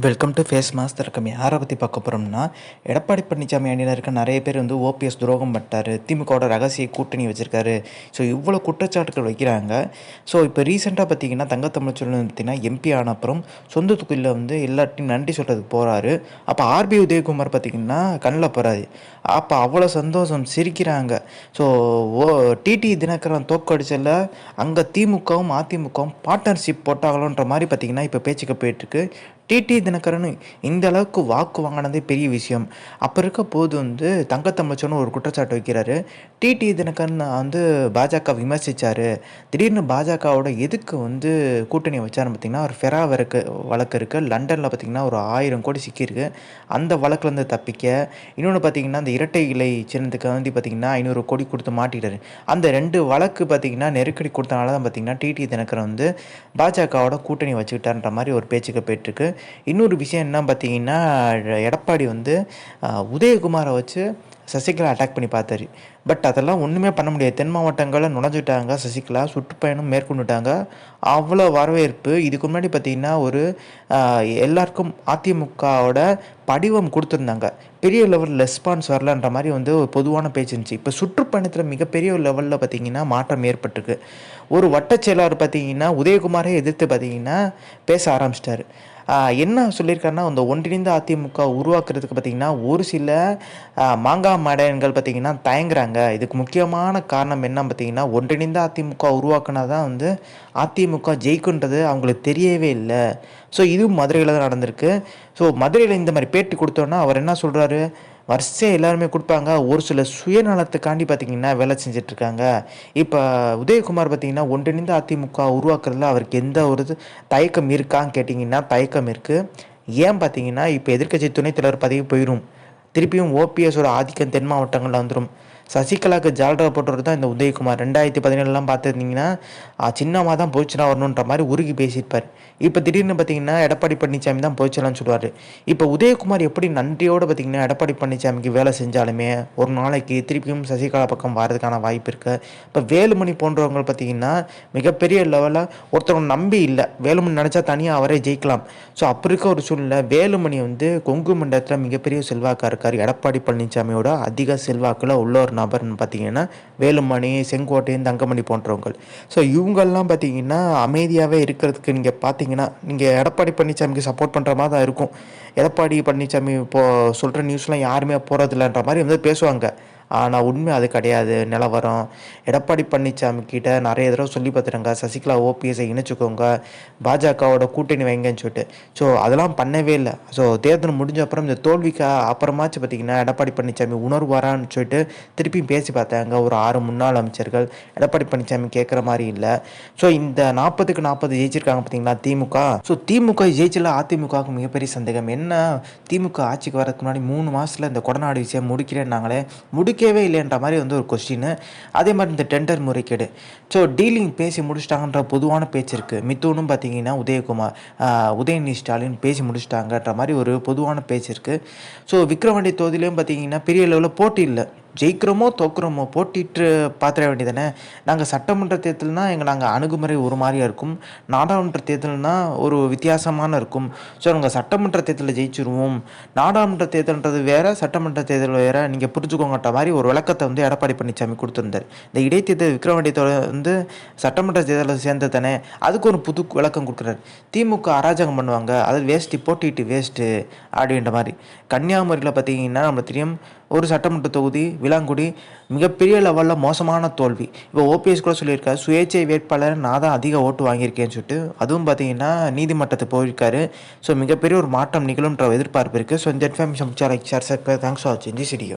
Welcome to face master இருக்கமே. யாரை பற்றி பார்க்க போகிறோம்னா, எடப்பாடி பழனிசாமி அணியில் இருக்க நிறைய பேர் வந்து ஓபிஎஸ் துரோகம் பண்ணிட்டாரு, திமுகவோட ரகசிய கூட்டணி வச்சிருக்காரு. ஸோ இவ்வளோ குற்றச்சாட்டுகள் வைக்கிறாங்க. ஸோ இப்போ ரீசெண்டாக பார்த்தீங்கன்னா தங்கத்தமிழ்ச்செல்வன் பார்த்தீங்கன்னா எம்பி ஆன அப்புறம் சொந்த தொகுதியில் வந்து எல்லாத்தையும் நன்றி சொல்கிறதுக்கு போகிறாரு. அப்போ ஆர்பி உதயகுமார் பார்த்தீங்கன்னா கண்ணில் போகிறாரு. அப்போ அவ்வளோ சந்தோஷம் சிரிக்கிறாங்க. ஸோ டிடி தினகரன் தோக்கடிச்சல அங்கே திமுகவும் அதிமுகவும் பார்ட்னர்ஷிப் போட்டாங்களோன்ற மாதிரி பார்த்தீங்கன்னா இப்போ பேச்சுக்கு போயிட்டுருக்கு. டிடி தினகரன் இந்த அளவுக்கு வாக்கு வாங்கினதே பெரிய விஷயம். அப்போ இருக்க போது வந்து தங்கத்தமிழ்ச்செல்வன் ஒரு குற்றச்சாட்டு வைக்கிறாரு. டிடி தினகரன் வந்து பாஜக விமர்சித்தார். திடீர்னு பாஜகவோட எதுக்கு வந்து கூட்டணி வச்சாருன்னு பார்த்தீங்கன்னா, ஒரு ஃபெரா வழக்கு இருக்குது. லண்டனில் பார்த்தீங்கன்னா ஒரு 1000 கோடி சிக்கியிருக்கு. அந்த வழக்குலேருந்து தப்பிக்க, இன்னொன்று பார்த்தீங்கன்னா அந்த இரட்டை இலை சின்னத்துக்கு வந்து பார்த்தீங்கன்னா 500 கோடி கொடுத்து மாட்டிட்டாரு. அந்த 2 வழக்கு பார்த்தீங்கன்னா நெருக்கடி கொடுத்தனால தான் பார்த்தீங்கன்னா டிடி தினகரன் வந்து பாஜகவோட கூட்டணி வச்சுக்கிட்டார்ன்ற மாதிரி ஒரு பேச்சுக்கு போயிட்டுருக்கு. இன்னொரு விஷயம் என்ன பார்த்தீங்கன்னா, எடப்பாடி வந்து உதயகுமாரை வச்சு சசிகலா அட்டாக் பண்ணி பார்த்தாரு. பட் அதெல்லாம் ஒன்றுமே பண்ண முடியாது. தென் மாவட்டங்களில் நுழைஞ்சுட்டாங்க. சசிகலா சுற்றுப்பயணம் மேற்கொண்டுட்டாங்க. அவ்வளோ வரவேற்பு. இதுக்கு முன்னாடி பார்த்திங்கன்னா ஒரு எல்லாருக்கும் அதிமுகவோட படிவம் கொடுத்துருந்தாங்க. பெரிய லெவல் ரெஸ்பான்ஸ் வரலன்ற மாதிரி வந்து ஒரு பொதுவான பேச்சு இருந்துச்சு. இப்போ சுற்றுப்பயணத்தில் மிகப்பெரிய லெவலில் பார்த்திங்கன்னா மாற்றம் ஏற்பட்டிருக்கு. ஒரு வட்டச் செயலாளர் பார்த்திங்கன்னா உதயகுமாரே எதிர்த்து பார்த்திங்கன்னா பேச ஆரம்பிச்சிட்டாரு. என்ன சொல்லியிருக்காருன்னா, அந்த ஒன்றிணைந்த அதிமுக உருவாக்குறதுக்கு பார்த்திங்கன்னா ஒரு சில மாங்காய் மடையன்கள் பார்த்திங்கன்னா தயங்குறாங்க. இதுக்கு முக்கியமான காரணம் என்ன பார்த்திங்கன்னா, ஒன்றிணைந்த அதிமுக உருவாக்குனா தான் வந்து அதிமுக ஜெயிக்குன்றது அவங்களுக்கு தெரியவே இல்லை. ஸோ இதுவும் மதுரையில் தான் நடந்திருக்கு. ஸோ மதுரையில் இந்த மாதிரி பேட்டி கொடுத்தோன்னா அவர் என்ன சொல்கிறாரு, வரிசையாக எல்லாருமே கொடுப்பாங்க. ஒரு சில சுயநலத்துக்காண்டி பார்த்திங்கன்னா வேலை செஞ்சிட்ருக்காங்க. இப்போ உதயகுமார் பார்த்திங்கன்னா ஒன்றிணைந்த அதிமுக உருவாக்குறதுல அவருக்கு எந்த ஒரு தயக்கம் இருக்கான்னு கேட்டிங்கன்னா தயக்கம் இருக்குது. ஏன் பார்த்திங்கன்னா இப்போ எதிர்க்கட்சி துணைத் தலைவர் பதவி போயிடும். திருப்பியும் ஓபிஎஸோட ஆதிக்கம் தென் மாவட்டங்களில் வந்துடும். சசிகலாவுக்கு ஜால்ரா போட்டவர் தான் இந்த உதயகுமார். 2017 பார்த்துருந்தீங்கன்னா சின்னமாக தான் போச்சுனா வரணுன்ற மாதிரி உருகி பேசியிருப்பார். இப்போ திடீர்னு பார்த்தீங்கன்னா எடப்பாடி பழனிசாமி தான் போய்ச்சலான்னு சொல்லுவார். இப்போ உதயகுமார் எப்படி நன்றியோடு பார்த்தீங்கன்னா எடப்பாடி பழனிசாமிக்கு வேலை செஞ்சாலுமே ஒரு நாளைக்கு திருப்பியும் சசிகலா பக்கம் வரதுக்கான வாய்ப்பு இருக்குது. இப்போ வேலுமணி போன்றவங்க பார்த்தீங்கன்னா மிகப்பெரிய லெவலில் ஒருத்தவங்க நம்பி இல்லை. வேலுமணி நினச்சா தனியாக அவரே ஜெயிக்கலாம். ஸோ அப்படி இருக்க ஒரு சூழ்நிலை வேலுமணி வந்து கொங்கு மண்டலத்தில் மிகப்பெரிய செல்வாக்காக இருக்கார். எடப்பாடி பழனிசாமியோட அதிக செல்வாக்கில் உள்ள ஒரு நபர்னு பார்த்தீங்கன்னா வேலுமணி, செங்கோட்டையன், தங்கமணி போன்றவங்க. ஸோ இவங்கெல்லாம் பார்த்தீங்கன்னா அமைதியாகவே இருக்கிறதுக்கு நீங்கள் பார்த்தீங்கன்னா நீங்கள் எடப்பாடி பழனிசாமிக்கு சப்போர்ட் பண்ணுற மாதிரி தான் இருக்கும். எடப்பாடி பழனிசாமி இப்போது சொல்கிற நியூஸ்லாம் யாருமே போகிறதில்லன்ற மாதிரி வந்து பேசுவாங்க. ஆனால் உண்மை அது கிடையாது. நிலவரம் எடப்பாடி பழனிசாமி கிட்ட நிறைய தடவை சொல்லி பார்த்துட்டாங்க, சசிகலா ஓபிஎஸை இணைச்சிக்கோங்க, பாஜகவோட கூட்டணி வைங்கன்னு சொல்லிட்டு. ஸோ அதெல்லாம் பண்ணவே இல்லை. ஸோ தேர்தல் முடிஞ்ச அப்புறம் இந்த தோல்விக்கு அப்புறமாச்சு பார்த்திங்கன்னா எடப்பாடி பழனிசாமி உணர்வாரான்னு சொல்லிட்டு திருப்பியும் பேசி பார்த்தாங்க ஒரு 6 முன்னாள் அமைச்சர்கள். எடப்பாடி பழனிசாமி கேட்குற மாதிரி இல்லை. ஸோ இந்த 40க்கு 40 ஜெயிச்சிருக்காங்க பார்த்தீங்களா திமுக. ஸோ திமுக ஜெயிச்சில் அதிமுகவுக்கு மிகப்பெரிய சந்தேகம் என்ன, திமுக ஆட்சிக்கு வரதுக்கு முன்னாடி 3 மாதத்தில் இந்த கொடநாடு விஷயம் முடிக்கிறேன்னாங்களே, முடிக்கவே இல்லைன்ற மாதிரி வந்து ஒரு கொஸ்டின். அதே மாதிரி இந்த டெண்டர் முறைகேடு. ஸோ டீலிங் பேசி முடிச்சிட்டாங்கன்ற பொதுவான பேச்சு இருக்குது. மித்தூனும் பார்த்தீங்கன்னா உதயநிதி ஸ்டாலின் பேசி முடிச்சிட்டாங்கன்ற மாதிரி ஒரு பொதுவான பேச்சு இருக்குது. ஸோ விக்ரவாண்டி தொகுதியிலையும் பார்த்தீங்கன்னா பெரிய லெவலில் போட்டி இல்லை. ஜெயிக்கிறோமோ தோக்குறோமோ போட்டிட்டு பார்த்துட வேண்டியதானே. நாங்கள் சட்டமன்ற தேர்தல்னால் நாங்கள் அணுகுமுறை ஒரு மாதிரியாக இருக்கும், நாடாளுமன்ற தேர்தல்னால் ஒரு வித்தியாசமான இருக்கும். ஸோ நாங்கள் சட்டமன்ற தேர்தலில் ஜெயிச்சிருவோம், நாடாளுமன்ற தேர்தல்ன்றது வேறு, சட்டமன்ற தேர்தல் வேறு, நீங்கள் புரிஞ்சுக்கோங்கன்ற மாதிரி ஒரு விளக்கத்தை வந்து எடப்பாடி பழனிசாமி கொடுத்துருந்தார். இந்த இடைத்தேர்தல் விக்ரவாண்டி வந்து சட்டமன்ற தேர்தலில் சேர்ந்தது தானே, அதுக்கு ஒரு புது விளக்கம் கொடுக்குறாரு. திமுக அராஜகம் பண்ணுவாங்க, அது வேஸ்ட்டு, போட்டிட்டு வேஸ்ட்டு அப்படின்ற மாதிரி. கன்னியாகுமரியில் பார்த்தீங்கன்னா நம்ம தெரியும் ஒரு சட்டமன்ற தொகுதி விளாங்குடி மிகப்பெரிய லெவலில் மோசமான தோல்வி. இப்போ ஓபிஎஸ் கூட சொல்லியிருக்காரு, சுயேட்சை வேட்பாளர் நான் தான் அதிக ஓட்டு வாங்கியிருக்கேன்னு சொல்லிட்டு. அதுவும் பார்த்தீங்கன்னா நீதிமன்றத்துக்கு போயிருக்காரு. ஸோ மிகப்பெரிய ஒரு மாற்றம் நிகழும்ன்ற எதிர்பார்ப்பு இருக்குது. ஸோ இந்த information like share. Thanks for வாட்சிங் திஸ் வீடியோ.